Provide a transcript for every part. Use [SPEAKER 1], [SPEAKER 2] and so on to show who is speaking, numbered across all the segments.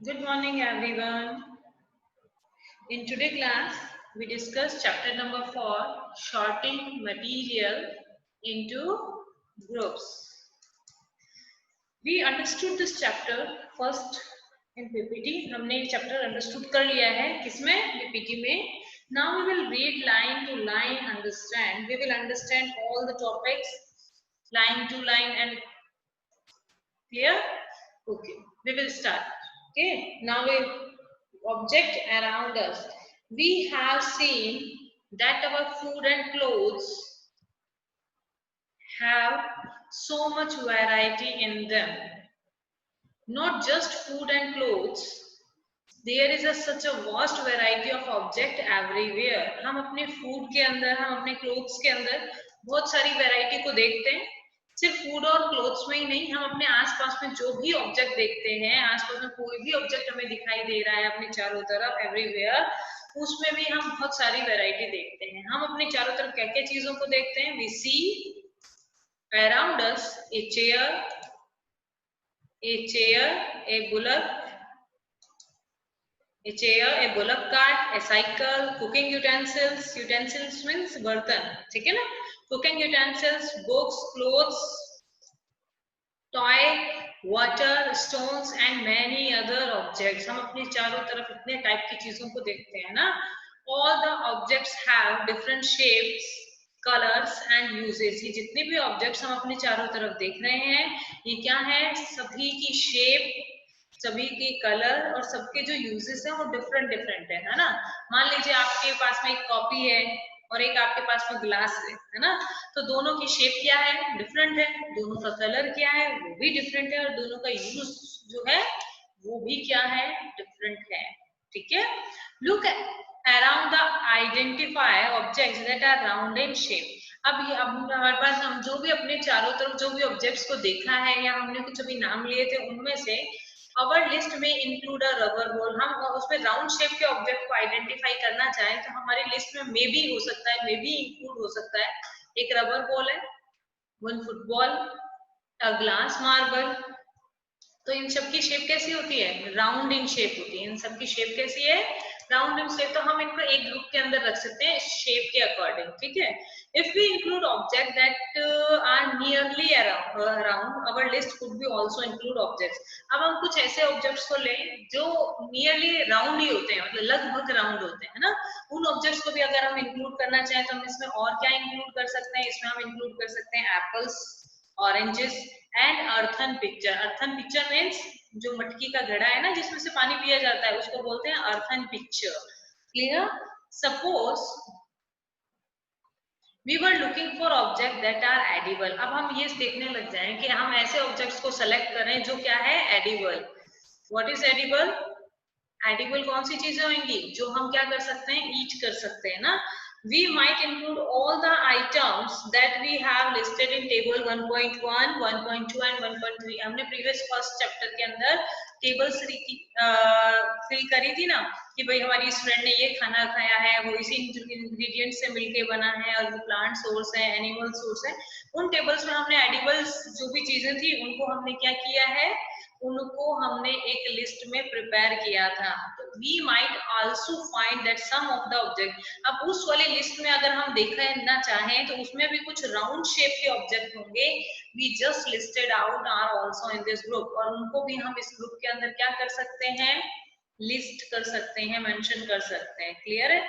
[SPEAKER 1] Good morning, everyone. In today's class, we discuss chapter number 4, sorting material into groups. We understood this chapter first in PPT. हमने ये chapter understood कर लिया है किसमें PPT में. Now we will read line to line, understand. We will understand all the topics line to line and clear. Okay, we will start. Okay, now we object around us. We have seen that our food and clothes have so much variety in them. Not just food and clothes, there is such a vast variety of object everywhere. हम अपने food के अंदर, हम अपने clothes के अंदर बहुत सारी variety को देखते हैं. सिर्फ फूड और क्लोथ्स में ही नहीं, हम अपने आसपास में जो भी ऑब्जेक्ट देखते हैं, आसपास में कोई भी ऑब्जेक्ट हमें दिखाई दे रहा है अपने चारों तरफ एवरीवेयर, उसमें भी हम बहुत सारी वैरायटी देखते हैं. हम अपने चारों तरफ क्या क्या चीजों को देखते हैं? We see around us a a bullock cart, a cycle, cooking utensils. Utensils means बर्तन, ठीक है ना? Cooking utensils, books, clothes, toy, water, stones and many other objects. हम अपने चारों तरफ इतने टाइप की चीजों को देखते हैं ना. All the objects have different shapes, colors and uses. ये जितने भी objects हम अपने चारों तरफ देख रहे हैं, ये क्या है? सभी की shape, सभी के कलर और सबके जो यूजेस हैं वो डिफरेंट डिफरेंट है ना. मान लीजिए आपके पास में एक कॉपी है और एक आपके पास में ग्लास है ना. तो दोनों की शेप क्या है? डिफरेंट है. दोनों का कलर क्या है? वो भी डिफरेंट है. और दोनों का यूज जो है वो भी क्या है? डिफरेंट है. ठीक है. Look around the identify objects that are round in shape. अब हमारे पास हम जो भी अपने चारों तरफ जो भी ऑब्जेक्ट्स को देखा है या हमने कुछ अभी नाम लिए थे, उनमें से अवर लिस्ट में इंक्लूड अ रबर बॉल. हम उसमें राउंड शेप के ऑब्जेक्ट को आइडेंटिफाई करना चाहें तो हमारी लिस्ट में मे बी हो सकता है, मे बी इंक्लूड हो सकता है. एक रबर बॉल है, one football, a glass marble. तो इन सब की शेप कैसी होती है? राउंड इन शेप होती है. इन सब की शेप कैसी है? Round in shape. तो हम इनको एक ग्रुप के अंदर रख सकते हैं शेप के अकॉर्डिंग. ठीक है. If we include object that are nearly around, our list could be also include objects. अब हम कुछ ऐसे ऑब्जेक्ट्स को लें जो नियरली राउंड ही होते हैं, मतलब लगभग राउंड होते हैं ना. उन ऑब्जेक्ट्स को भी अगर हम इंक्लूड करना चाहें तो हम इसमें और क्या इंक्लूड कर सकते हैं? इसमें हम इंक्लूड कर सकते हैं apples, oranges and earthen picture. Earthen picture means जो मटकी का घड़ा है ना जिसमें से पानी पिया जाता है, उसको बोलते हैं earthen picture. Clear. Suppose we were looking for object that are edible. अब हम ये देखने लग जाएं कि हम ऐसे ऑब्जेक्ट्स को सेलेक्ट करें जो क्या है? Edible. What is edible? Edible कौन सी चीजें होंगी जो हम क्या कर सकते हैं? ईट कर सकते हैं ना. We might include all the items that we have listed in table 1.1, 1.2 and 1.3. हमने previous first chapter के अंदर टेबल फिल करी थी ना कि भाई हमारी इस फ्रेंड ने ये खाना खाया है, वो इसी इंग्रेडिएंट से मिलके बना है और वो प्लांट सोर्स है, एनिमल सोर्स है. उन टेबल्स में हमने एडिबल्स जो भी चीजें थी उनको हमने क्या किया है? उनको हमने एक लिस्ट में प्रिपेयर किया था. तो we might also find that some of the object. अब उस वाली लिस्ट में अगर हम देखना चाहें तो उसमें भी कुछ राउंड शेप के ऑब्जेक्ट होंगे. We just listed out are also in this group. और उनको भी हम इस ग्रुप के अंदर क्या कर सकते हैं? लिस्ट कर सकते हैं, मेंशन कर सकते हैं. क्लियर है.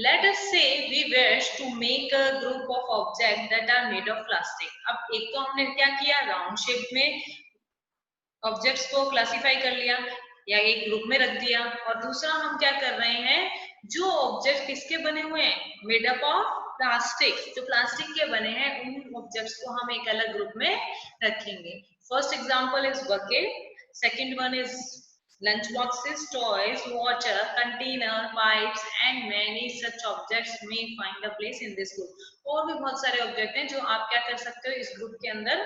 [SPEAKER 1] Let us say we wish to make a group of objects that are made of plastic. अब एक तो हमने क्या किया? राउंड शेप में ऑब्जेक्ट्स को क्लासिफाई कर लिया या एक ग्रुप में रख दिया. और दूसरा हम क्या कर रहे हैं? जो ऑब्जेक्ट किसके बने हुए हैं? Made up of plastic. जो प्लास्टिक के बने हैं उन ऑब्जेक्ट्स को हम एक अलग ग्रुप में रखेंगे. First example is bucket, second one is lunch boxes, toys, water, container, pipes and many such objects may find a place in this group. और भी बहुत सारे ऑब्जेक्ट हैं जो आप क्या कर सकते हो? इस ग्रुप के अंदर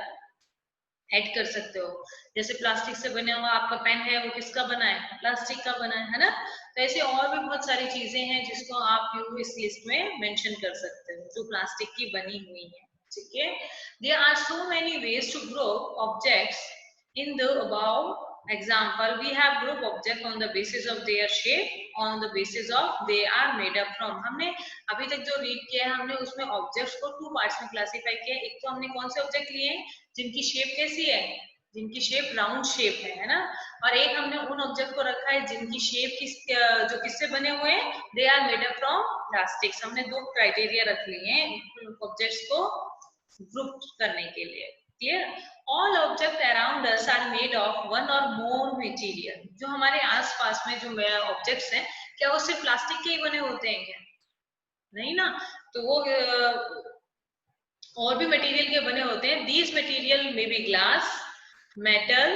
[SPEAKER 1] ऐड कर सकते हो. जैसे प्लास्टिक से बना हुआ आपका पेन है, वो किसका बना है? प्लास्टिक का बना है ना. तो ऐसे और भी बहुत सारी चीजें हैं जिसको आप इस लिस्ट में मेंशन कर सकते हो जो प्लास्टिक की बनी हुई है. ठीक है. There are so many ways to group objects in the above Example, we have group object on the basis of their shape, on the basis of they are made up from. हमने अभी तक जो read किया है हमने उसमें objects को two parts में क्लासिफाई किया है। एक तो हमने कौन से ऑब्जेक्ट लिए हैं जिनकी शेप कैसी है, जिनकी शेप राउंड शेप है ना, और एक हमने उन ऑब्जेक्ट को रखा है जिनकी शेप जो किससे बने हुए हैं, they are made up from plastics. हमने दो क्राइटेरिया रख लिए हैं ऑब्जेक्ट्स को ग्रुप करने के लिए। Clear? All object around us are made of one और मोर मटेरियल। जो हमारे आसपास में जो ऑब्जेक्ट्स हैं क्या वो सिर्फ प्लास्टिक के ही बने होते हैं क्या? नहीं ना, तो वो और भी मटेरियल के बने होते हैं। These material may be glass, metal,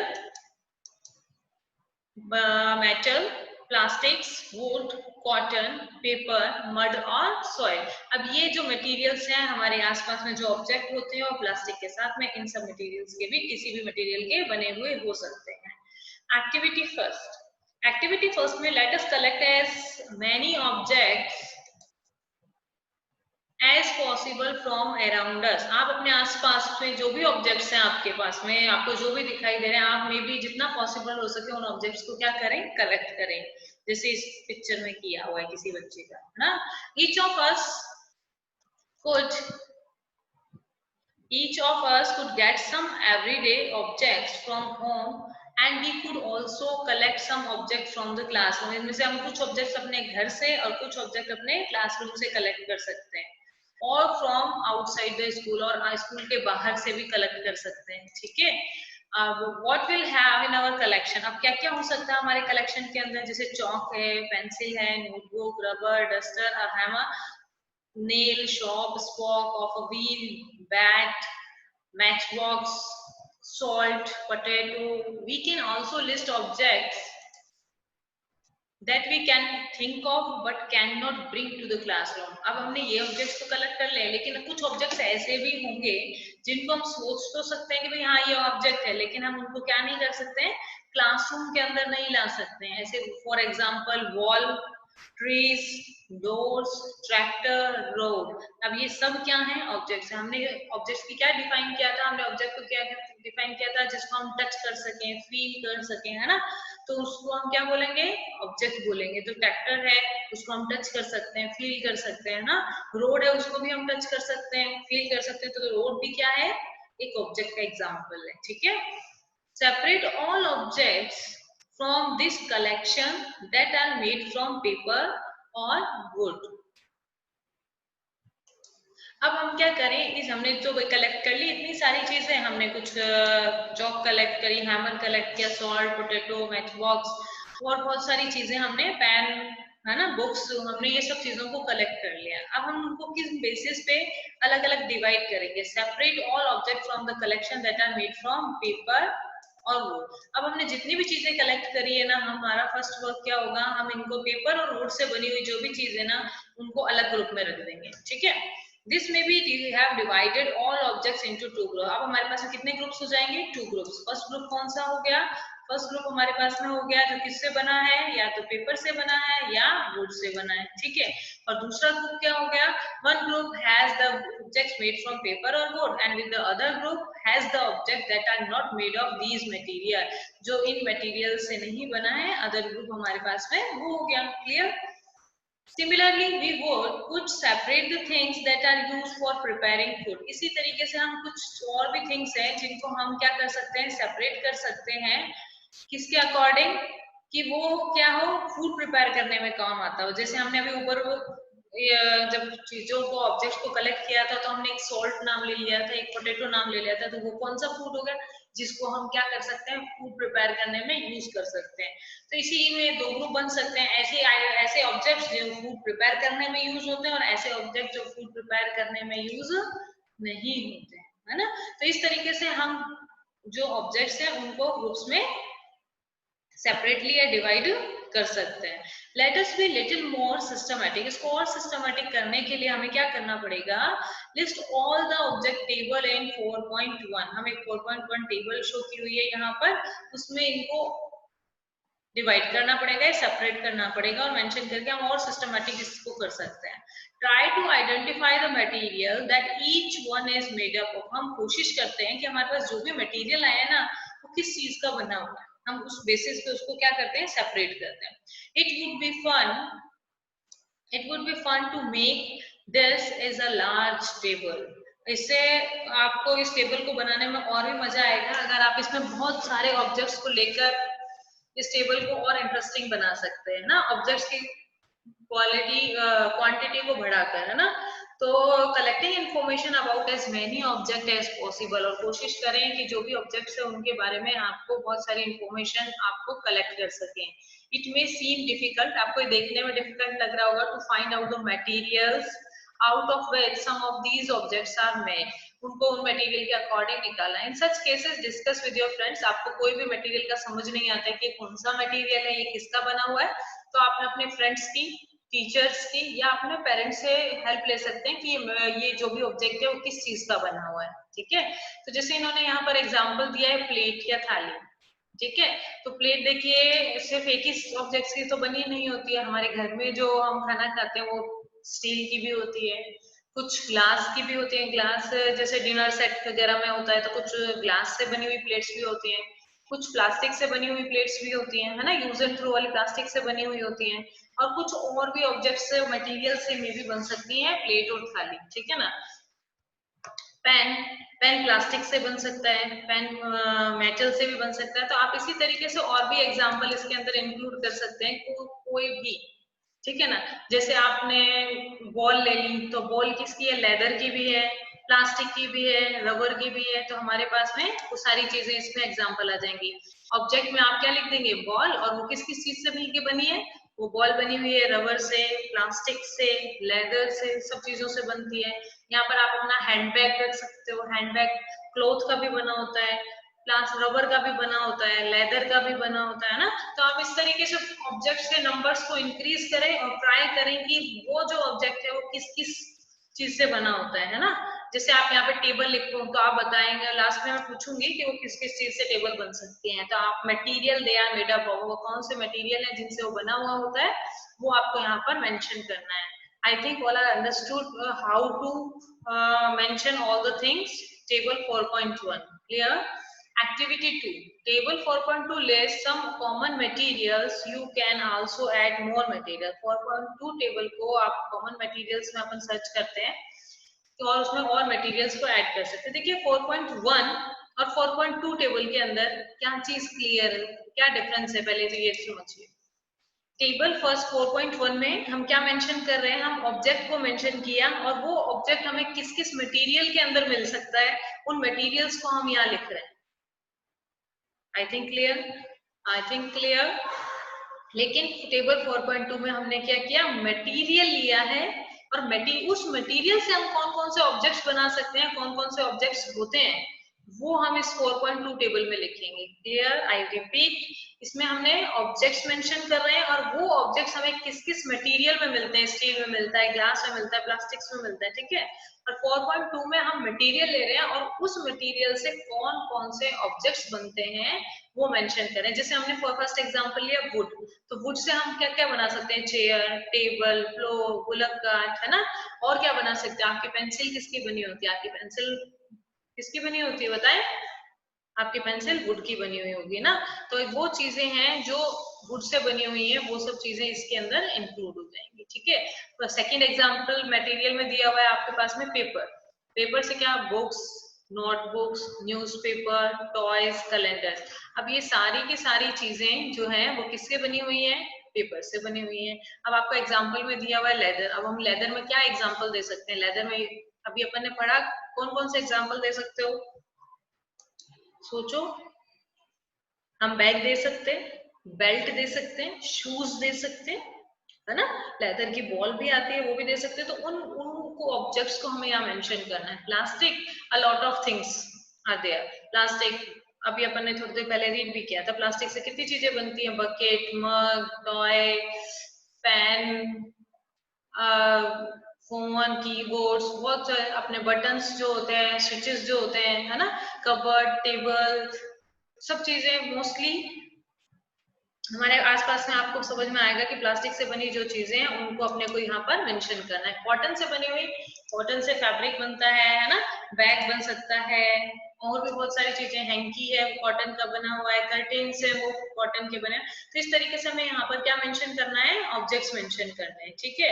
[SPEAKER 1] plastics, would, cotton, paper, mud और सॉइल। अब ये जो मटेरियल्स हैं हमारे आसपास में जो ऑब्जेक्ट होते हैं और प्लास्टिक के साथ में इन सब मटेरियल्स के भी किसी भी मटेरियल के बने हुए हो सकते हैं। एक्टिविटी फर्स्ट, एक्टिविटी फर्स्ट में let us collect as many objects as possible from around us. आप अपने आसपास में जो भी ऑब्जेक्ट्स हैं आपके पास में, आपको जो भी दिखाई दे रहे हैं, आप में भी जितना पॉसिबल हो सके उन ऑब्जेक्ट्स को क्या करें, कलेक्ट करें, जैसे इस पिक्चर में किया हुआ है किसी बच्चे का, है ना। Each of us could get some everyday objects from home and we could also collect some objects from the classroom। इनमें से हम कुछ ऑब्जेक्ट्स अपने घर से और कुछ ऑब्जेक्ट अपने क्लासरूम से कलेक्ट कर सकते हैं, और फ्रॉम आउटसाइड द स्कूल, और स्कूल के बाहर से भी कलेक्ट कर सकते हैं। ठीक है, अब what will have in our collection, अब क्या क्या हो सकता है हमारे कलेक्शन के अंदर, जैसे चौक है, पेंसिल है, notebook, rubber, duster, hammer, nail, shop, spoke of a wheel, bat, match box, salt, potato. We can also list objects that we can think of but cannot bring to the classroom। अब हमने ये objects तो collect कर ले, लेकिन कुछ objects ऐसे भी होंगे जिनको हम सोच तो सकते हैं कि भाई हाँ ये ऑब्जेक्ट है, लेकिन हम उनको क्या नहीं कर सकते हैं, क्लासरूम के अंदर नहीं ला सकते हैं। ऐसे for example wall, trees, doors, tractor, road. अब ये सब क्या है, ऑब्जेक्ट्स है। हमने ऑब्जेक्ट्स की क्या डिफाइन किया था, हमने ऑब्जेक्ट को क्या डिफाइन किया था, जिसको हम टच कर सकें, फील कर सकें, है ना, तो उसको हम क्या बोलेंगे, ऑब्जेक्ट बोलेंगे। तो ट्रैक्टर है उसको हम टच कर सकते हैं, फील कर सकते हैं ना, रोड है उसको भी हम टच कर सकते हैं, फील कर सकते हैं, तो रोड भी क्या है, एक ऑब्जेक्ट का एग्जाम्पल है। ठीक है, separate all objects from this collection that are made from paper or wood। अब हम क्या करें, इस हमने जो कलेक्ट कर ली इतनी सारी चीजें, हमने कुछ चॉक कलेक्ट करी, हैमर कलेक्ट किया, सॉल्ट, पोटैटो, मैच बॉक्स, और बहुत सारी चीजें हमने, पेन है ना, बुक्स, हमने ये सब चीजों को कलेक्ट कर लिया। अब हम उनको किस बेसिस पे अलग अलग डिवाइड करेंगे, separate all object from the collection that are made from paper और वुड। अब हमने जितनी भी चीजें कलेक्ट करी है ना, हमारा फर्स्ट वर्क क्या होगा, हम इनको पेपर और वुड से बनी हुई जो भी चीजें ना उनको अलग ग्रुप में रख देंगे। ठीक है, दिस में be we have divided all objects into two group. अब हमारे पास में कितने ग्रुप्स हो जाएंगे, टू ग्रुप्स। फर्स्ट ग्रुप कौन सा हो गया, फर्स्ट ग्रुप हमारे पास में हो गया जो किससे बना है, या तो पेपर से बना है या वुड से बना है। ठीक है, और दूसरा ग्रुप क्या हो गया, one group has the objects made from paper और wood and with the other group has the object that are not made of these material, जो इन मटेरियल से नहीं बना है, अदर ग्रुप हमारे पास में वो हो गया। Clear? Similarly, we would separate the things that are used for preparing food। इसी तरीके से हम कुछ और भी things हैं जिनको हम क्या कर सकते हैं, सेपरेट कर सकते हैं, किसके अकॉर्डिंग, कि वो क्या हो, फूड प्रिपेयर करने में काम आता हो। जैसे हमने अभी ऊपर वो जब चीजों को ऑब्जेक्ट को कलेक्ट किया था तो हमने एक सॉल्ट नाम ले लिया था, एक पोटैटो नाम ले लिया था, तो वो कौन सा फूड हो गया जिसको हम क्या कर सकते हैं, फूड प्रिपेयर करने में यूज कर सकते हैं। तो इसी में दो ग्रुप बन सकते हैं, ऐसे ऑब्जेक्ट्स जो फूड प्रिपेयर करने में यूज होते हैं और ऐसे ऑब्जेक्ट जो फूड प्रिपेयर करने में यूज नहीं होते हैं, है ना। तो इस तरीके से हम जो ऑब्जेक्ट्स हैं उनको ग्रुप्स में सेपरेटली या डिवाइड कर सकते हैं। Let us be little more systematic. इसको और सिस्टमैटिक करने के लिए हमें क्या करना पड़ेगा, list all the object table इन 4.1। हमें 4.1 टेबल शो की हुई है यहाँ पर, उसमें इनको डिवाइड करना पड़ेगा, सेपरेट करना पड़ेगा, और मेंशन करके हम और सिस्टमैटिक इसको कर सकते हैं। Try to identify the material that each one is made up of. हम कोशिश करते हैं कि हमारे पास जो भी मटेरियल आया ना वो किस चीज का बना हुआ है। हम उस बेसिस पे उसको क्या करते हैं, सेपरेट करते हैं. It would be fun to make this as a large table. इससे आपको इस टेबल को बनाने में और भी मजा आएगा अगर आप इसमें बहुत सारे ऑब्जेक्ट्स को लेकर इस टेबल को और इंटरेस्टिंग बना सकते हैं ना, ऑब्जेक्ट्स की क्वांटिटी को बढ़ाकर, है ना. तो collecting information about as many object as possible, और कोशिश करें कि जो भी ऑब्जेक्ट्स है उनके बारे में आपको बहुत सारी इंफॉर्मेशन आपको कलेक्ट कर सकें. इट मे सीम डिफिकल्ट, आपको देखने में डिफिकल्ट लग रहा होगा, to find out the materials out of which some of these objects are made, उनको उन मटेरियल के अकॉर्डिंग निकालना. In such cases discuss with your friends. आपको कोई भी मटेरियल का समझ नहीं आता है कि कौन सा मटेरियल है, ये किसका बना हुआ है, तो आपने अपने फ्रेंड्स की, टीचर्स की या अपने पेरेंट्स से हेल्प ले सकते हैं कि ये जो भी ऑब्जेक्ट है वो किस चीज का बना हुआ है. ठीक है, तो जैसे इन्होंने यहाँ पर एग्जांपल दिया है प्लेट या थाली. ठीक है, तो प्लेट देखिए सिर्फ एक ही ऑब्जेक्ट की तो बनी नहीं होती है. हमारे घर में जो हम खाना खाते हैं वो स्टील की भी होती है, कुछ ग्लास की भी होती है. ग्लास जैसे डिनर सेट वगैरह में होता है, तो कुछ ग्लास से बनी हुई प्लेट्स भी होती हैं, कुछ प्लास्टिक से बनी हुई प्लेट्स भी होती हैं, है ना, यूज एंड थ्रो वाली प्लास्टिक से बनी हुई होती हैं, और कुछ और भी ऑब्जेक्ट्स से, मटेरियल से में भी बन सकती है प्लेट और थाली. ठीक है ना. पेन, पेन प्लास्टिक से बन सकता है, पेन मेटल से भी बन सकता है. तो आप इसी तरीके से और भी एग्जांपल इसके अंदर इंक्लूड कर सकते हैं, कोई भी. ठीक है ना. जैसे आपने बॉल ले ली, तो बॉल किसकी है, लेदर की भी है, प्लास्टिक की भी है, रबर की भी है. तो हमारे पास में वो सारी चीजें इसमें एग्जांपल आ जाएंगी. ऑब्जेक्ट में आप क्या लिख देंगे, बॉल, और वो किस किस चीज से मिलके बनी है, वो बॉल बनी हुई है रबर से, प्लास्टिक से, लेदर से, सब चीजों से बनती है. यहाँ पर आप अपना हैंडबैग रख सकते हो. हैंडबैग क्लॉथ का भी बना होता है, प्लास रबर का भी बना होता है, लेदर का भी बना होता है ना. तो आप इस तरीके से ऑब्जेक्ट्स के नंबर्स को इंक्रीज करें और ट्राई करें कि वो जो ऑब्जेक्ट है वो किस किस चीज से बना होता है ना. जैसे आप यहाँ पे टेबल लिखो तो आप बताएंगे, लास्ट में मैं पूछूंगी कि वो किस किस चीज से टेबल बन सकती है. तो आप material they are made up, वो कौन से मटेरियल है जिनसे वो बना हुआ होता है, वो आपको यहाँ पर मेंशन करना है. I think all are understood how to mention all the things. Table 4.1 clear. Activity 2. Table 4.2 lists some common materials. You can also add more material. 4.2 table को आप common materials में अपन सर्च करते हैं तो और उसमें और मटेरियल्स को ऐड कर सकते हैं. देखिए 4.1 और 4.2 टेबल के अंदर क्या चीज क्लियर है, क्या डिफरेंस है, पहले तो ये समझिए. टेबल फर्स्ट 4.1 में हम क्या मेंशन कर रहे हैं, हम ऑब्जेक्ट को मेंशन किया और वो ऑब्जेक्ट हमें किस किस मटेरियल के अंदर मिल सकता है, उन मटेरियल्स को हम यहाँ लिख रहे हैं. I think clear, I think clear. लेकिन टेबल 4.2 में हमने क्या किया, मटेरियल लिया है और उस मटेरियल से हम कौन कौन से ऑब्जेक्ट्स बना सकते हैं, कौन कौन से ऑब्जेक्ट्स होते हैं, वो हम इस 4.2 टेबल में लिखेंगे. क्लियर, आई रिपीट, इसमें हमने ऑब्जेक्ट्स मेंशन कर रहे हैं और वो ऑब्जेक्ट्स हमें किस किस मटेरियल में मिलते हैं, स्टील में मिलता है, ग्लास में मिलता है, प्लास्टिक्स में मिलता है. ठीक है. और 4.2 में हम मटेरियल ले रहे हैं और उस मटेरियल से कौन कौन से ऑब्जेक्ट्स बनते हैं वो मेंशन करें. जैसे हमने फर्स्ट एग्जांपल लिया वुड, तो वुड से हम क्या क्या बना सकते हैं, चेयर, टेबल, फ्लोर, गुलक काट, है ना. और क्या बना सकते हैं, आपकी पेंसिल किसकी बनी होती है, आपकी पेंसिल किसकी बनी होती है बताएं, आपकी पेंसिल वुड की बनी हुई होगी ना. तो वो चीजें हैं जो वुड से बनी हुई है, वो सब चीजें इसके अंदर इंक्लूड हो जाएंगी. ठीक है. तो सेकंड एग्जांपल मटेरियल में दिया हुआ है आपके पास में पेपर. पेपर से क्या, books, notebooks, newspaper, toys, calendar. अब ये सारी की सारी चीजें जो हैं वो किससे बनी हुई हैं, पेपर से बनी हुई हैं. अब आपको एग्जांपल में दिया हुआ है लेदर. अब हम लेदर में क्या एग्जांपल दे सकते हैं, लेदर में अभी अपन ने पढ़ा, कौन कौन से एग्जांपल दे सकते हो, सोचो. हम बैग दे सकते हैं, बेल्ट दे सकते हैं, शूज दे सकते हैं, है ना. लेदर की बॉल भी आती है, वो भी दे सकते हैं. तो उनको ऑब्जेक्ट्स को हमें यहाँ मेंशन करना है. Plastic, a lot of things are there. Plastic, अभी अपन ने थोड़ी देर पहले रीड भी किया था, प्लास्टिक से कितनी चीजें बनती हैं, बकेट, मग, टॉय, पेन, फोन, कीबोर्ड्स, बहुत अपने बटन्स जो होते हैं, स्विचेस जो होते हैं, है ना, कबर्ड, टेबल, सब चीजें मोस्टली हमारे आसपास में आपको समझ में आएगा कि प्लास्टिक से बनी जो चीजें हैं उनको अपने को यहाँ पर मेंशन करना है. कॉटन से बनी हुई, कॉटन से फैब्रिक बनता है ना, बैग बन सकता है, और भी बहुत सारी चीजें, हैंकी है कॉटन का बना हुआ है, कर्टेन्स है वो कॉटन के बने हैं। तो इस तरीके से हमें यहाँ पर क्या मेंशन करना है, ऑब्जेक्ट्स मेंशन करने हैं, ठीक है।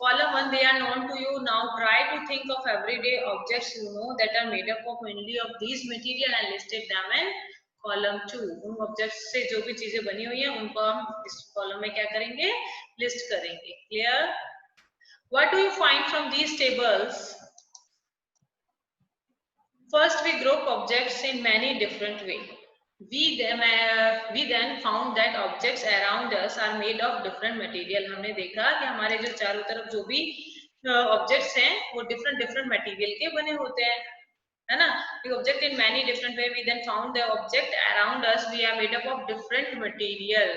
[SPEAKER 1] Column 1 they are known to you, now try to think of everyday objects you know that are made up of mainly of these material and listed them in column 2। उन objects से जो भी चीजें बनी हुई है उनको हम इस कॉलम में क्या करेंगे, लिस्ट करेंगे। Clear? What do you find from these tables? First, we group objects in many different ways. We then found that objects around us are made of different material. हमने देखा कि हमारे जो चारों तरफ जो भी objects हैं वो different material के बने होते हैं, है ना। The object in many different way. We then found the object around us we are made up of different material.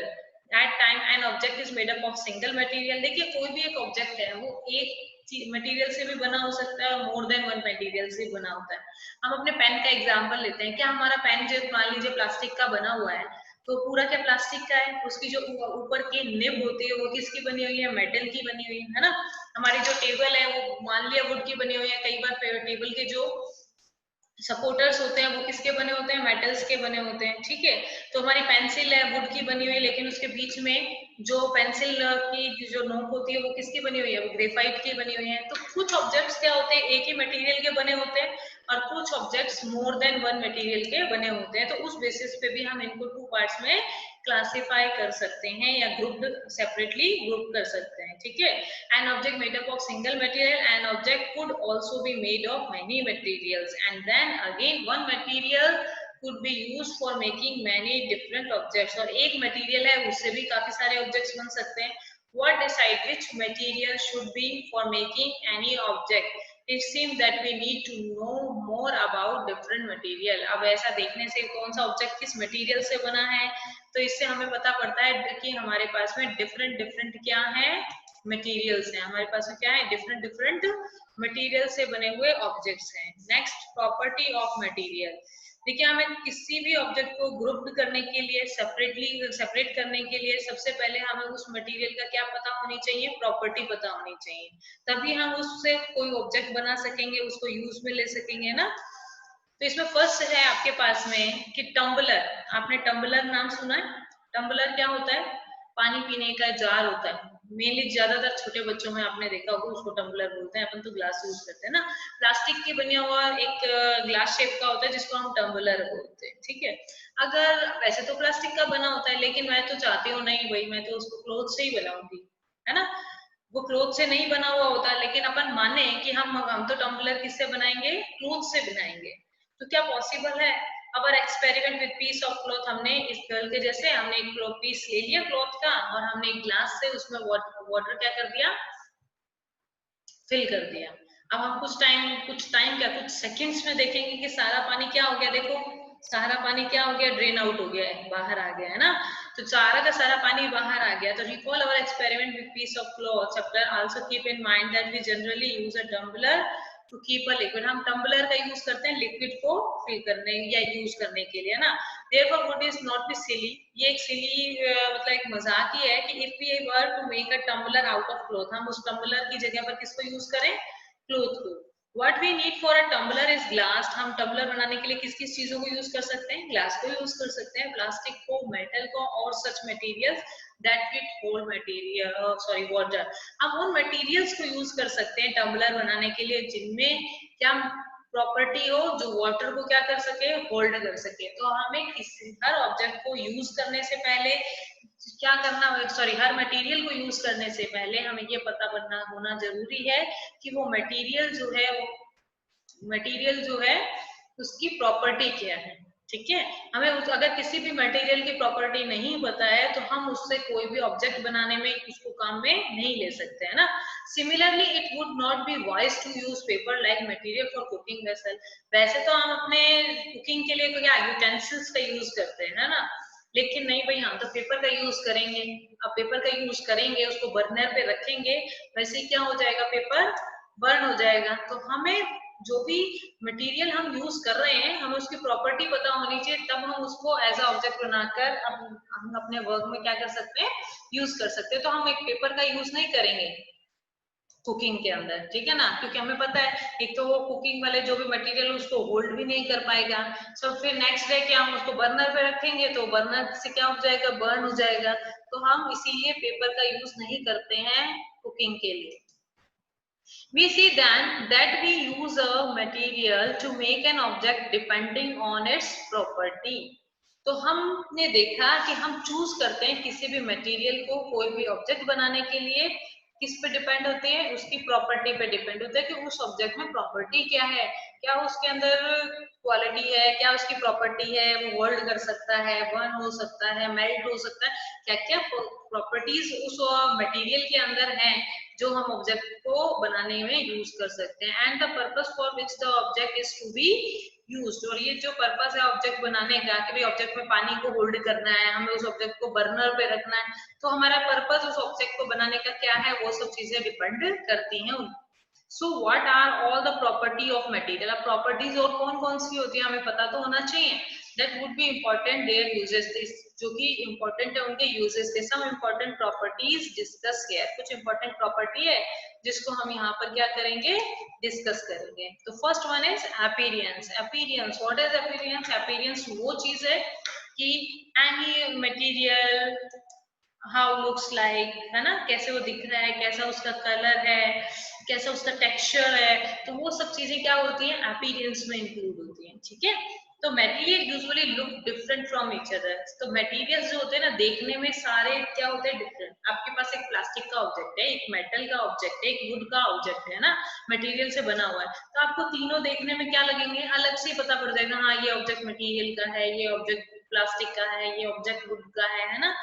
[SPEAKER 1] At time an object is made up of single material. देखिए कोई भी एक object है वो एक material से भी बना हो सकता है, मोर देन वन मटेरियल से बना होता है। हम अपने पेन का एग्जांपल लेते हैं, क्या हमारा पेन जो मान लीजिए प्लास्टिक का बना हुआ है तो पूरा क्या प्लास्टिक का है, उसकी जो ऊपर की निब होती है वो किसकी बनी हुई है, मेटल की बनी हुई है ना। हमारी जो टेबल है वो मान लिया वुड की बनी हुई है, कई बार टेबल के जो सपोर्टर्स होते हैं वो किसके बने होते हैं, मेटल्स के बने होते हैं, ठीक है। तो हमारी पेंसिल है वुड की बनी हुई है, लेकिन उसके बीच में जो पेंसिल की जो नोक होती है वो किसकी बनी हुई है, वो ग्रेफाइट की बनी हुई है। तो कुछ ऑब्जेक्ट्स क्या होते हैं, एक ही मटेरियल के बने होते हैं और कुछ objects more than one material के बने होते हैं। तो उस बेसिस पे भी हम इनको टू पार्ट्स में क्लासिफाई कर सकते हैं या ग्रुप्ड सेपरेटली ग्रुप कर सकते हैं, ठीक है। An object made up of single material, an object could also be made of many materials, and then again one material could be used for making many different objects. और एक material है उससे भी काफी सारे ऑब्जेक्ट्स बन सकते हैं। What decide which material should be for making any object? It seems that we need to know more about different material. अब ऐसा देखने से कौन सा ऑब्जेक्ट किस मटेरियल से बना है तो इससे हमें पता पड़ता है कि हमारे पास में डिफरेंट क्या है, मटेरियल्स हैं। हमारे पास में क्या है, डिफरेंट मटेरियल से बने हुए ऑब्जेक्ट्स हैं। Next, property of material. देखिए हमें किसी भी ऑब्जेक्ट को ग्रुप्ड करने के लिए, सेपरेट करने के लिए सबसे पहले हमें उस मटेरियल का क्या पता होनी चाहिए, प्रॉपर्टी पता होनी चाहिए, तभी हम उससे कोई ऑब्जेक्ट बना सकेंगे, उसको यूज में ले सकेंगे ना। तो इसमें फर्स्ट है आपके पास में कि टम्बलर। आपने टम्बलर नाम सुना है? टम्बलर क्या होता है, पानी पीने का जार होता है। मेनली ज्यादातर छोटे बच्चों में आपने देखा होगा उसको टम्बलर बोलते हैं, अपन तो ग्लास यूज करते हैं ना। प्लास्टिक की बना हुआ एक ग्लास शेप का होता है जिसको हम टम्बलर बोलते हैं, ठीक है। अगर वैसे तो प्लास्टिक का बना होता है लेकिन मैं तो चाहती हूँ नहीं भाई, मैं तो उसको क्लोथ से ही बनाऊंगी, है ना। वो क्लोथ से नहीं बना हुआ होता, लेकिन अपन माने कि हम तो टम्बलर किससे बनाएंगे, क्लोथ से बनाएंगे। तो क्या पॉसिबल है? Our experiment with piece of cloth, हमने इस गर्ल के जैसे हमने एक पीस ले लिया क्लॉथ का और हमने एक ग्लास से उसमें वाटर क्या कर दिया, फिल कर दिया। अब हम कुछ टाइम क्या कुछ सेकंड्स में देखेंगे कि सारा पानी क्या हो गया, देखो सारा पानी क्या हो गया, ड्रेन आउट हो गया है, बाहर आ गया है ना। तो सारा का सारा पानी बाहर आ गया। तो recall our experiment with piece of cloth, also keep in mind that we generally use a tumbler to keep a liquid. हम टम्बलर का यूज करते हैं लिक्विड को फिल करने या यूज करने के लिए ना। therefore what is not be silly, ये एक सिली मतलब एक मजाक ही है कि if we were to make a tumbler out of cloth, हम उस टम्बलर की जगह पर किसको यूज करें, क्लोथ को। What we need for a tumbler is glass, हम टम्बलर बनाने के लिए किस किस चीजों को यूज कर सकते हैं, ग्लास को यूज कर सकते हैं, प्लास्टिक को, मेटल को और such materials that with hold material water. हम उन मटेरियल्स को यूज कर सकते हैं टम्बलर बनाने के लिए जिनमें क्या प्रॉपर्टी हो जो वाटर को क्या कर सके, होल्ड कर सके। तो हमें हर ऑब्जेक्ट को यूज करने से पहले क्या करना, हर मटेरियल को यूज करने से पहले हमें ये पता होना जरूरी है कि वो मटेरियल जो है उसकी प्रॉपर्टी क्या है, ठीक है। हमें अगर किसी भी मटेरियल की प्रॉपर्टी नहीं पता है तो हम उससे कोई भी ऑब्जेक्ट बनाने में उसको काम में नहीं ले सकते, है ना। Similarly it would not be wise to use paper like material for cooking vessel. वैसे तो हम अपने कुकिंग के लिए क्या यूटेंसिल्स का यूज करते हैं, है ना, लेकिन नहीं भाई हम तो पेपर का यूज करेंगे। अब पेपर का यूज करेंगे, उसको बर्नर पे रखेंगे, वैसे ही क्या हो जाएगा, पेपर बर्न हो जाएगा। तो हमें जो भी मटेरियल हम यूज कर रहे हैं हमें उसकी प्रॉपर्टी पता होनी चाहिए, तब हम उसको एज अ ऑब्जेक्ट बनाकर हम अपने वर्क में क्या कर सकते हैं, यूज कर सकते हैं। तो हम एक पेपर का यूज नहीं करेंगे, कुकिंग के अंदर, ठीक है ना, क्योंकि हमें पता है एक तो वो कुकिंग वाले जो भी मटेरियल उसको होल्ड भी नहीं कर पाएगा, सो फिर नेक्स्ट डे क्या हम उसको बर्नर पे रखेंगे तो बर्नर से क्या हो जाएगा, बर्न हो जाएगा। तो हम इसीलिए पेपर का यूज नहीं करते हैं कुकिंग के लिए। We see then that we use a material to make an object depending on its property. तो हमने देखा कि हम चूज करते हैं किसी भी मटेरियल को कोई भी ऑब्जेक्ट बनाने के लिए, किस पे डिपेंड होते हैं, उसकी प्रॉपर्टी पे डिपेंड होता है कि उस ऑब्जेक्ट में प्रॉपर्टी क्या है, क्या उसके अंदर क्वालिटी है, क्या उसकी प्रॉपर्टी है, वो होल्ड कर सकता है, बर्न हो सकता है, मेल्ट हो सकता है, क्या क्या प्रॉपर्टीज उस मटेरियल के अंदर हैं जो हम ऑब्जेक्ट को बनाने में यूज कर सकते हैं। And the purpose for which the object is to be used, और ये जो पर्पस है ऑब्जेक्ट बनाने का कि भाई ऑब्जेक्ट में पानी को होल्ड करना है, हमें उस ऑब्जेक्ट को बर्नर पे रखना है, तो हमारा पर्पस उस ऑब्जेक्ट को बनाने का क्या है, वो सब चीजें डिपेंड करती हैं। So what are all the property of material, अब प्रॉपर्टीज और कौन कौन सी होती है हमें पता तो होना चाहिए। That would be important there uses, जो कि इंपॉर्टेंट है उनके यूजेस थे। सम इंपॉर्टेंट प्रॉपर्टीज डिस्कस किया, कुछ इंपॉर्टेंट प्रॉपर्टी है जिसको हम यहाँ पर क्या करेंगे, डिस्कस करेंगे। तो first one is appearance. Appearance, what is appearance? Appearance वो चीज है कि any material how looks like, है ना, कैसे वो दिख रहा है, कैसा उसका कलर है, कैसा उसका टेक्सचर है, तो वो सब चीजें क्या होती हैं, अपीयरेंस में इंक्लूड होती हैं, ठीक है। तो material usually look different from each other, तो मटेरियल्स जो होते हैं ना देखने में सारे क्या होते हैं, डिफरेंट। आपके पास एक प्लास्टिक का ऑब्जेक्ट है, एक मेटल का ऑब्जेक्ट है, एक वुड का ऑब्जेक्ट है ना, मटेरियल से बना हुआ है, तो आपको तीनों देखने में क्या लगेंगे, अलग से पता पड़ जाएगा, हाँ ये ऑब्जेक्ट मटेरियल का है, ये ऑब्जेक्ट प्लास्टिक का है, ये ऑब्जेक्ट वुड का है ना।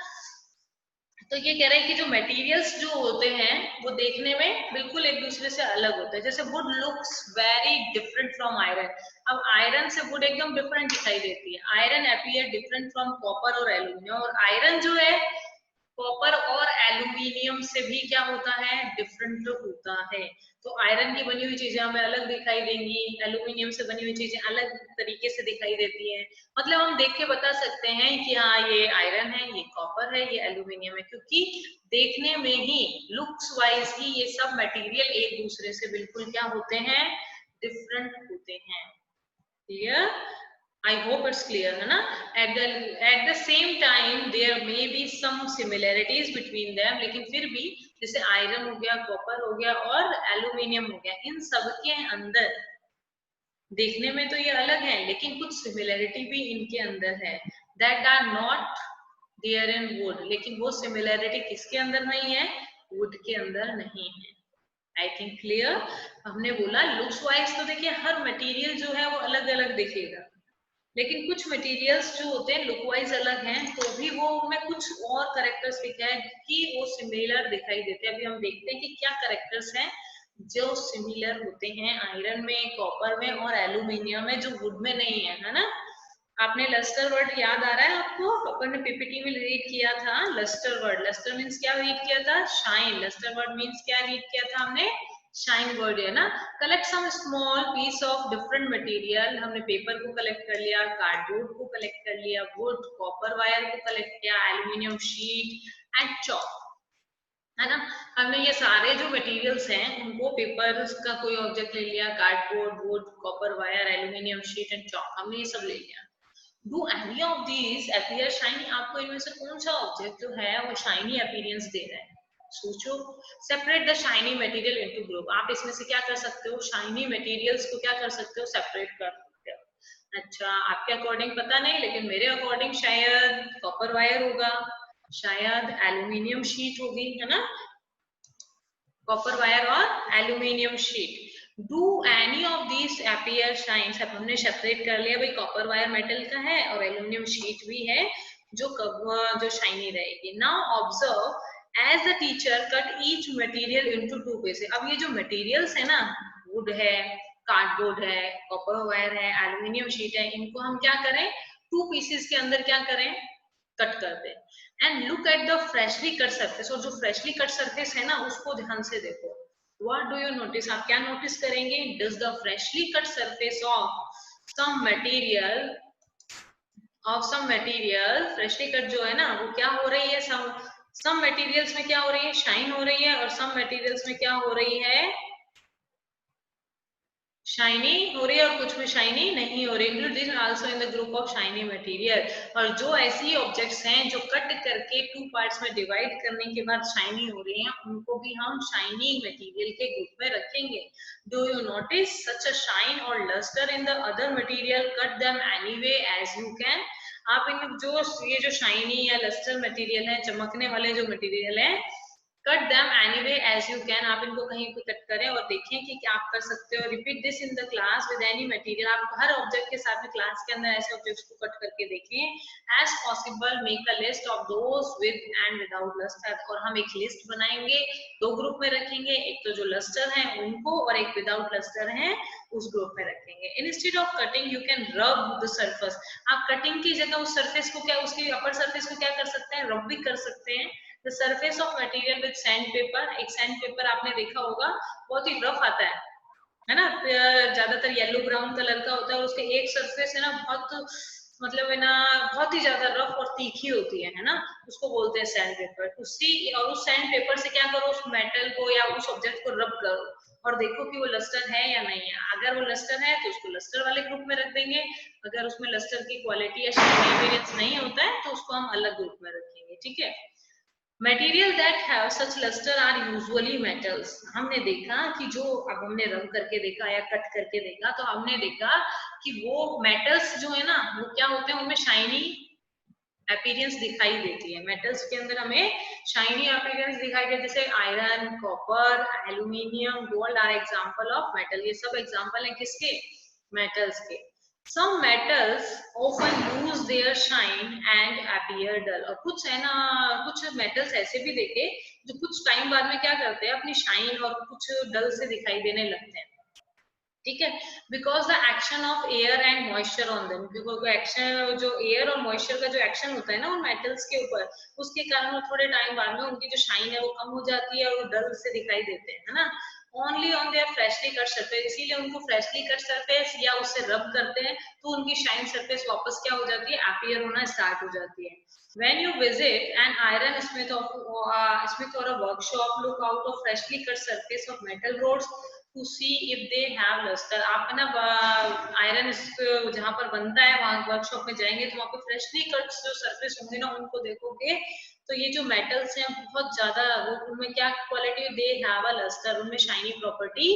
[SPEAKER 1] तो ये कह रहे हैं कि जो मटेरियल्स जो होते हैं वो देखने में बिल्कुल एक दूसरे से अलग होते हैं। जैसे would looks very different from iron, अब आयरन से वुड एकदम डिफरेंट दिखाई देती है, iron appear different from copper और एल्यूमिनियम, और आयरन जो है कॉपर और एल्यूमिनियम से भी क्या होता है, डिफरेंट होता है। तो आयरन की बनी हुई चीजें हमें अलग दिखाई देंगी, एल्यूमिनियम से बनी हुई चीजें अलग तरीके से दिखाई देती है। मतलब हम देख के बता सकते हैं कि हाँ ये आयरन है, ये कॉपर है, ये एल्यूमिनियम है, क्योंकि देखने में ही लुक्स वाइज ही ये सब मटेरियल एक दूसरे से बिल्कुल क्या होते हैं, डिफरेंट होते हैं। Clear? I hope it's clear, है ना? At the same time there may be some similarities between them, लेकिन फिर भी जैसे आयरन हो गया, कॉपर हो गया और एल्यूमिनियम हो गया, इन सब के अंदर देखने में तो ये अलग है लेकिन कुछ सिमिलैरिटी भी इनके अंदर है, that are not there in wood, लेकिन वो सिमिलैरिटी किसके अंदर नहीं है, वुड के अंदर नहीं है। I think clear. हमने बोला लुक्स वाइज तो देखिए हर मटेरियल जो है वो अलग अलग दिखेगा, लेकिन कुछ मटेरियल्स जो होते हैं लुक वाइज अलग हैं तो भी वो उनमें कुछ और करेक्टर्स है कि वो सिमिलर दिखाई देते हैं। अभी हम देखते हैं कि क्या करेक्टर्स हैं जो सिमिलर होते हैं आयरन में, कॉपर में और एल्यूमिनियम में, जो वुड में नहीं है ना। आपने लस्टर वर्ड याद आ रहा है आपको, अपन ने पीपीटी में रीड किया था लस्टर वर्ड। लस्टर मीन्स क्या रीड किया था, शाइन। लस्टर वर्ड मीन्स क्या रीड किया था हमने, शाइन वर्ड है ना। Collect some small piece of different material, हमने पेपर को कलेक्ट कर लिया, कार्डबोर्ड को कलेक्ट कर लिया, वुड, कॉपर वायर को कलेक्ट किया, एल्यूमिनियम शीट एंड चॉक, है ना। हमने ये सारे जो मटेरियल्स हैं उनको, पेपर का कोई ऑब्जेक्ट ले लिया, cardboard, would, copper wire, aluminium sheet and chalk, हमने ये सब ले लिया। Do any of these appear shiny, आपको इनमें से कौन सा ऑब्जेक्ट जो है वो शाइनी अपीयरेंस दे रहा है, सोचो। Separate the shiny material into group, आप इसमें से क्या कर सकते हो, शाइनी मटेरियल्स को क्या कर सकते हो, सेपरेट कर सकते हो। अच्छा आपके अकॉर्डिंग पता नहीं, लेकिन मेरे अकॉर्डिंग शायद कॉपर वायर होगा, शायद एल्यूमिनियम शीट होगी, है ना, कॉपर वायर और aluminium sheet. Do any of these appear shines, अब हमने सेपरेट कर लिया भाई, कॉपर वायर मेटल का है और एल्यूमिनियम शीट भी है जो शाइनी रहेगी। Now observe as the teacher cut each material into two pieces, अब ये जो मटेरियल्स है ना, वुड है, कार्डबोर्ड है, कॉपर वायर है, एल्यूमिनियम शीट है, इनको हम क्या करें, टू पीसेस के अंदर क्या करें, कट कर दें। And look at the freshly cut surface, और जो फ्रेशली कट सरफेस है ना उसको ध्यान से देखो। What do you notice, आप क्या नोटिस करेंगे, does the freshly cut surface of some material, freshly cut जो है ना वो क्या हो रही है, some सम मटेरियल्स में क्या हो रही है, शाइन हो रही है, और सम मटेरियल्स में क्या हो रही है, शाइनी हो रही है, और कुछ में शाइनी नहीं हो रही। Include this also in the group of shiny material. और जो ऐसी ऑब्जेक्ट्स हैं जो कट करके टू पार्ट्स में डिवाइड करने के बाद शाइनी हो रही हैं, उनको भी हम शाइनी मटेरियल के ग्रुप में रखेंगे। Do you notice such a shine और lustre in the other material, cut them anyway as you can. आप इन जो ये जो शाइनी या लस्टर मटेरियल है, चमकने वाले जो मटेरियल है, cut them anyway as you can, आप इनको कहीं पे कट करें और देखें कि क्या आप कर सकते हो। Repeat this in the class with any material, आप हर ऑब्जेक्ट के साथ में क्लास के अंदर ऐसे ऑब्जेक्ट्स को कट करके देखें। As possible make a list of those with and without lustre, और हम एक लिस्ट बनाएंगे, दो ग्रुप में रखेंगे, एक तो जो लस्टर है उनको और एक विदाउट लस्टर है उस ग्रुप में रखेंगे। Instead of cutting you can रब द सरफेस, आप कटिंग की जगह उस सरफेस को क्या, उसकी अपर सरफेस को क्या कर सकते हैं, रब भी कर सकते हैं। The surface of material with sandpaper, एक सैंडपेपर आपने देखा होगा बहुत ही रफ आता है ना, ज्यादातर येलो ब्राउन कलर का होता है, और उसके एक सरफेस है ना बहुत, मतलब है ना बहुत ही ज्यादा रफ और तीखी होती है ना, उसको बोलते हैं सैंड पेपर। उसी और उस सैंड पेपर से क्या करो, उस मेटल को या उस ऑब्जेक्ट को रब करो और देखो कि वो लस्टर है या नहीं है। अगर वो लस्टर है तो उसको लस्टर वाले ग्रुप में रख देंगे, अगर उसमें लस्टर की क्वालिटी या शाइनी अपीयरेंस नहीं होता है तो उसको हम अलग ग्रुप में रखेंगे। ठीक है। Material that have such lustre are usually metals, हमने देखा कि जो, अब हमने रंग करके देखा या कट करके देखा तो हमने देखा कि वो मेटल्स जो है ना वो क्या होते हैं, उनमें शाइनी अपीयरेंस दिखाई देती है। मेटल्स के अंदर हमें शाइनी अपीयरेंस दिखाई देती है, जैसे iron, copper, aluminium, gold are example of metal. ये सब एग्जांपल हैं किसके, मेटल्स के। Some metals often lose their shine and appear dull, और कुछ है ना, कुछ मेटल्स ऐसे भी देखे जो कुछ टाइम बाद में क्या करते हैं, अपनी शाइन और कुछ डल से दिखाई देने लगते हैं। ठीक है। Because the action of air and moisture on them, क्योंकि एक्शन जो एयर और मॉइस्चर का जो एक्शन होता है ना उन मेटल्स के ऊपर, उसके कारण वो थोड़े टाइम बाद में उनकी जो शाइन है वो कम हो जाती है और वो डल से दिखाई देते हैं, है ना। Only on their freshly cut surface, इसीलिए उनको फ्रेशली कट सरफेस या उससे रब करते हैं तो उनकी शाइन सरफेस वापस क्या हो जाती है, अपीयर होना स्टार्ट हो जाती है। When you visit an iron smith or a workshop, look out of freshly cut surface of metal rods to see if they have luster। आप ना आयरन जहाँ पर बनता है वहां वर्कशॉप में जाएंगे तो वहाँ पे फ्रेशली कट जो सरफेस होंगे ना उनको देखोगे तो ये जो मेटल्स हैं बहुत ज्यादा वो उनमें क्या quality, they have a lustre, उनमें शाइनी प्रॉपर्टी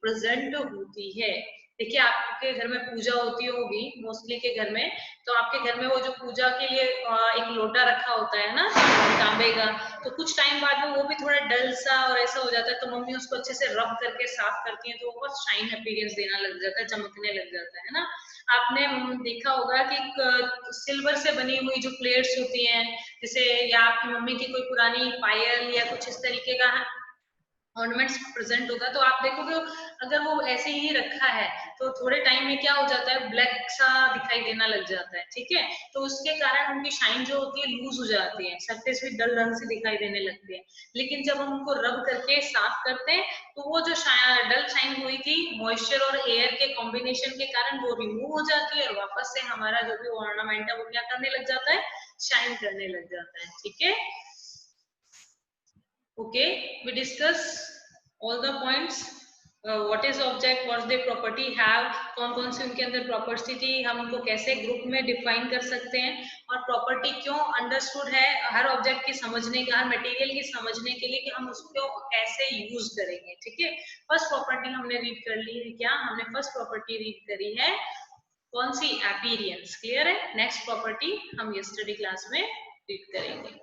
[SPEAKER 1] प्रेजेंट होती है। देखिए आपके घर में पूजा होती होगी मोस्टली के घर में, तो आपके घर में वो जो पूजा के लिए एक लोटा रखा होता है ना तांबे का, तो कुछ टाइम बाद में वो भी थोड़ा डल सा और ऐसा हो जाता है, तो मम्मी उसको अच्छे से रब करके साफ करती है तो वो बहुत शाइन अपीयरेंस देना लग जाता है, चमकने लग जाता है ना। आपने देखा होगा कि सिल्वर से बनी हुई जो प्लेट्स होती हैं, जैसे या आपकी मम्मी की कोई पुरानी पायल या कुछ इस तरीके का ऑर्नामेंट्स प्रेजेंट होगा तो आप देखोगे अगर वो ऐसे ही रखा है तो थोड़े टाइम में क्या हो जाता है, ब्लैक सा दिखाई देना लग जाता है। ठीक है। तो उसके कारण उनकी शाइन जो होती है लूज हो जाती है, सरफेस भी डल रंग से दिखाई देने लगती है। लेकिन जब हम उनको रब करके साफ करते हैं तो वो जो डल शाइन हुई थी मॉइस्चर और एयर के कॉम्बिनेशन के कारण वो रिमूव हो जाती है और वापस से हमारा जो भी ऑर्नामेंट है वो क्या करने लग जाता है, शाइन करने लग जाता है। ठीक है। Okay, we discuss all the points. What is object, what the property have, कौन कौन सी उनके अंदर प्रॉपर्टी थी, हम उनको कैसे ग्रुप में डिफाइन कर सकते हैं और प्रॉपर्टी क्यों अंडरस्टूड है हर ऑब्जेक्ट की समझने का, हर मटेरियल की समझने के लिए कि हम उसको कैसे यूज करेंगे। ठीक है। फर्स्ट प्रॉपर्टी हमने रीड कर ली है, क्या हमने फर्स्ट प्रॉपर्टी रीड करी है, कौन सी, अपीयरेंस। क्लियर है। नेक्स्ट प्रॉपर्टी हम यस्टरडे क्लास में रीड करेंगे।